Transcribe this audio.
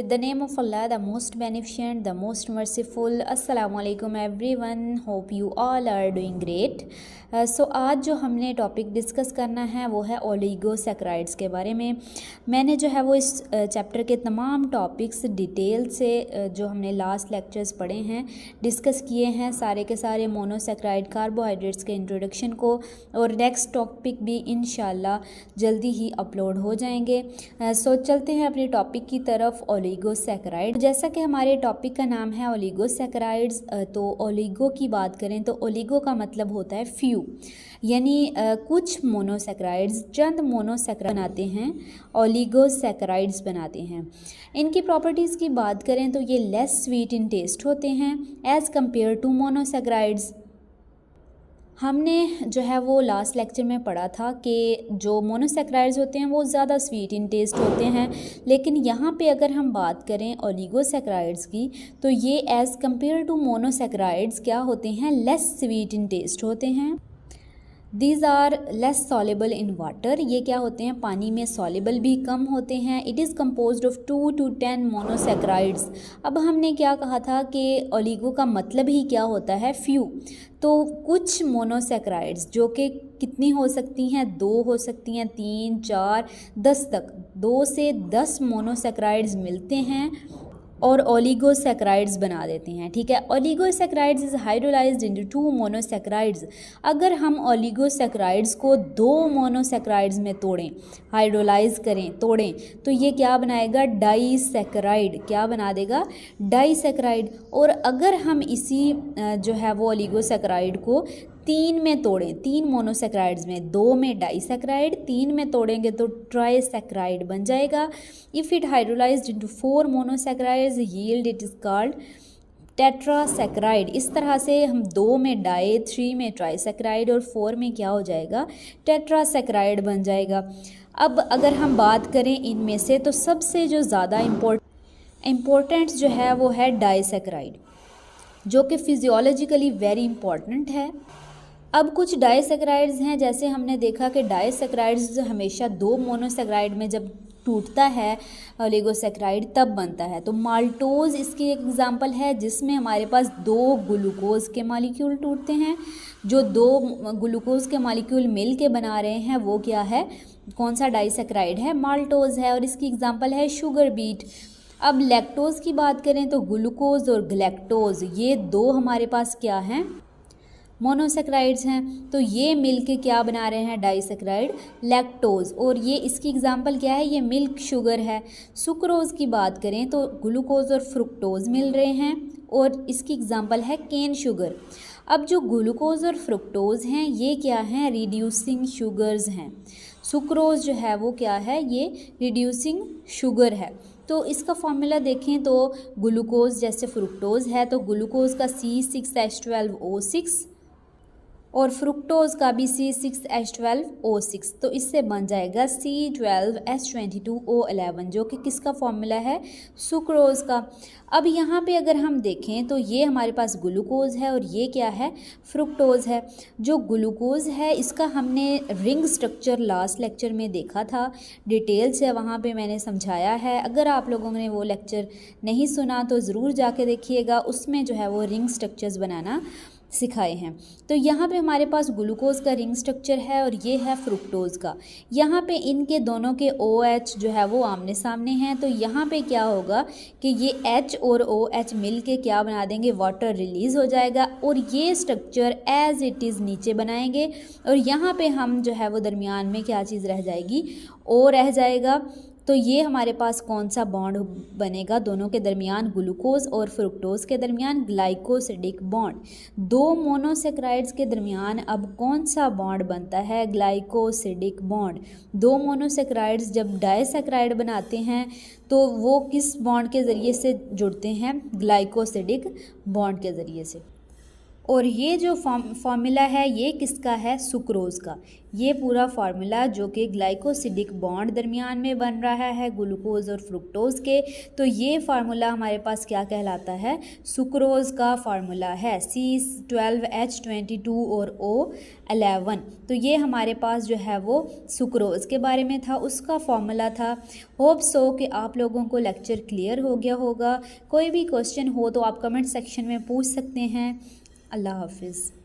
With the name of Allah, the most beneficent, the most merciful. Assalamu alaikum everyone. Hope you all are doing great. सो आज जो हमने topic discuss करना है वो है oligosaccharides के बारे में। मैंने जो है वो इस चैप्टर के तमाम टॉपिक्स डिटेल से जो हमने लास्ट लेक्चर्स पढ़े हैं डिस्कस किए हैं, सारे के सारे मोनोसैकेराइड कार्बोहाइड्रेट्स के इंट्रोडक्शन को, और नेक्स्ट टॉपिक भी इंशाल्लाह जल्दी ही अपलोड हो जाएंगे। सो चलते हैं अपने टॉपिक की तरफ, ओलिगोसैकेराइड। जैसा कि हमारे टॉपिक का नाम है ओलिगोसैकेराइड्स, तो ओलिगो की बात करें तो ओलिगो का मतलब होता है फ्यू, यानी कुछ मोनोसैकेराइड्स, चंद मोनोसैकेराइड बनाते हैं, ओलिगोसैकेराइड्स बनाते हैं। इनकी प्रॉपर्टीज़ की बात करें तो ये लेस स्वीट इन टेस्ट होते हैं एज़ कम्पेयर टू मोनोसैकेराइड्स। हमने जो है वो लास्ट लेक्चर में पढ़ा था कि जो मोनोसैकेराइड्स होते हैं वो ज़्यादा स्वीट इन टेस्ट होते हैं, लेकिन यहाँ पे अगर हम बात करें ओलिगोसैकेराइड्स की तो ये एज़ कम्पेयर टू मोनोसैकेराइड्स क्या होते हैं, लेस स्वीट इन टेस्ट होते हैं। These are less soluble in water, ये क्या होते हैं, पानी में सॉलेबल भी कम होते हैं। It is composed of 2 to 10 monosaccharides. अब हमने क्या कहा था कि ओलिगो का मतलब ही क्या होता है, फ्यू। तो कुछ मोनोसैकेराइड्स जो कि कितनी हो सकती हैं, 2 हो सकती हैं, 3, 4, 10 तक, 2 से 10 मोनोसैकेराइड्स मिलते हैं और ओलिगोसैकेराइड्स बना देते हैं। ठीक है, oligosaccharides is hydrolysed into 2 monosaccharides. अगर हम ओलिगोसैकेराइड्स को 2 मोनोसैकेराइड्स में तोड़ें, हाइड्रोलाइज करें, तोड़ें, तो ये क्या बनाएगा, डाइसैकेराइड। क्या बना देगा, डाइसैकेराइड। और अगर हम इसी जो है वो ओलिगोसैकेराइड को 3 में तोड़ें, 3 मोनोसैकेराइड्स में, 2 में डाइसैकेराइड, 3 में तोड़ेंगे तो ट्राइसैकेराइड बन जाएगा। If it hydrolysed into 4 monosaccharides yield it is called tetrasaccharide. इस तरह से हम 2 में डाई, 3 में ट्राइसैकेराइड और 4 में क्या हो जाएगा, टेट्रासैकेराइड बन जाएगा। अब अगर हम बात करें इनमें से तो सबसे जो ज़्यादा इम्पोर्टेंट जो है वो है डाइसैकेराइड, जो कि फिजियोलॉजिकली वेरी इंपॉर्टेंट है। अब कुछ डाइसैकेराइड्स हैं, जैसे हमने देखा कि डाइसैकेराइड्स हमेशा 2 मोनोसैकेराइड में जब टूटता है ओलिगोसैकेराइड तब बनता है। तो माल्टोज इसकी एक एग्जांपल है, जिसमें हमारे पास 2 ग्लूकोज के मॉलिक्यूल टूटते हैं। जो 2 ग्लूकोज के मॉलिक्यूल मिल के बना रहे हैं वो क्या है, कौन सा डाइसैकेराइड है, माल्टोज है, और इसकी एग्जाम्पल है शुगर बीट। अब लैक्टोज की बात करें तो ग्लूकोज और गलैक्टोज, ये 2 हमारे पास क्या हैं, मोनोसैकेराइड्स हैं। तो ये मिलके क्या बना रहे हैं, डाइसैकेराइड लैक्टोज, और ये इसकी एग्जांपल क्या है, ये मिल्क शुगर है। सुक्रोज की बात करें तो ग्लूकोज और फ्रुक्टोज मिल रहे हैं, और इसकी एग्जांपल है केन शुगर। अब जो ग्लूकोज और फ्रुक्टोज हैं ये क्या हैं, रिड्यूसिंग शुगर्स हैं। सुक्रोज जो है वो क्या है, ये रिड्यूसिंग शुगर है। तो इसका फॉर्मूला देखें तो ग्लूकोज जैसे फ्रुक्टोज है तो ग्लूकोज का C6H12O6 और फ्रुक्टोज का भी C6H12O6, तो इससे बन जाएगा C12H22O11, जो कि किसका फॉर्मूला है, सुक्रोज का। अब यहाँ पे अगर हम देखें तो ये हमारे पास ग्लूकोज है और ये क्या है, फ्रुक्टोज है। जो ग्लूकोज है इसका हमने रिंग स्ट्रक्चर लास्ट लेक्चर में देखा था, डिटेल से वहाँ पे मैंने समझाया है। अगर आप लोगों ने वो लेक्चर नहीं सुना तो ज़रूर जाके देखिएगा, उसमें जो है वो रिंग स्ट्रक्चर्स बनाना सिखाए हैं। तो यहाँ पे हमारे पास ग्लूकोज का रिंग स्ट्रक्चर है और ये है फ्रुक्टोज का। यहाँ पे इनके दोनों के OH जो है वो आमने सामने हैं, तो यहाँ पे क्या होगा कि ये H और OH मिल के क्या बना देंगे, वाटर रिलीज़ हो जाएगा, और ये स्ट्रक्चर एज इट इज़ नीचे बनाएंगे, और यहाँ पे हम जो है वो दरमियान में क्या चीज़ रह जाएगी, O रह जाएगा। तो ये हमारे पास कौन सा बॉन्ड बनेगा, दोनों के दरमियान, ग्लूकोज और फ्रुक्टोज के दरमियान ग्लाइकोसिडिक बॉन्ड। 2 मोनोसैकेराइड्स के दरमियान अब कौन सा बॉन्ड बनता है, ग्लाइकोसिडिक बॉन्ड। 2 मोनोसैकेराइड्स जब डाइसैकेराइड बनाते हैं तो वो किस बॉन्ड के ज़रिए से जुड़ते हैं, ग्लाइकोसिडिक बॉन्ड के ज़रिए से। और ये जो फार्मूला है ये किसका है, सुक्रोज़ का। ये पूरा फार्मूला जो कि ग्लाइकोसिडिक बॉन्ड दरमियान में बन रहा है ग्लूकोज और फ्रुक्टोज़ के, तो ये फार्मूला हमारे पास क्या कहलाता है, सुक्रोज़ का फार्मूला है, C12H22 और O11। तो ये हमारे पास जो है वो सुक्रोज़ के बारे में था, उसका फार्मूला था। होप सो कि आप लोगों को लेक्चर क्लियर हो गया होगा। कोई भी क्वेश्चन हो तो आप कमेंट सेक्शन में पूछ सकते हैं। अल्लाह हाफिज़।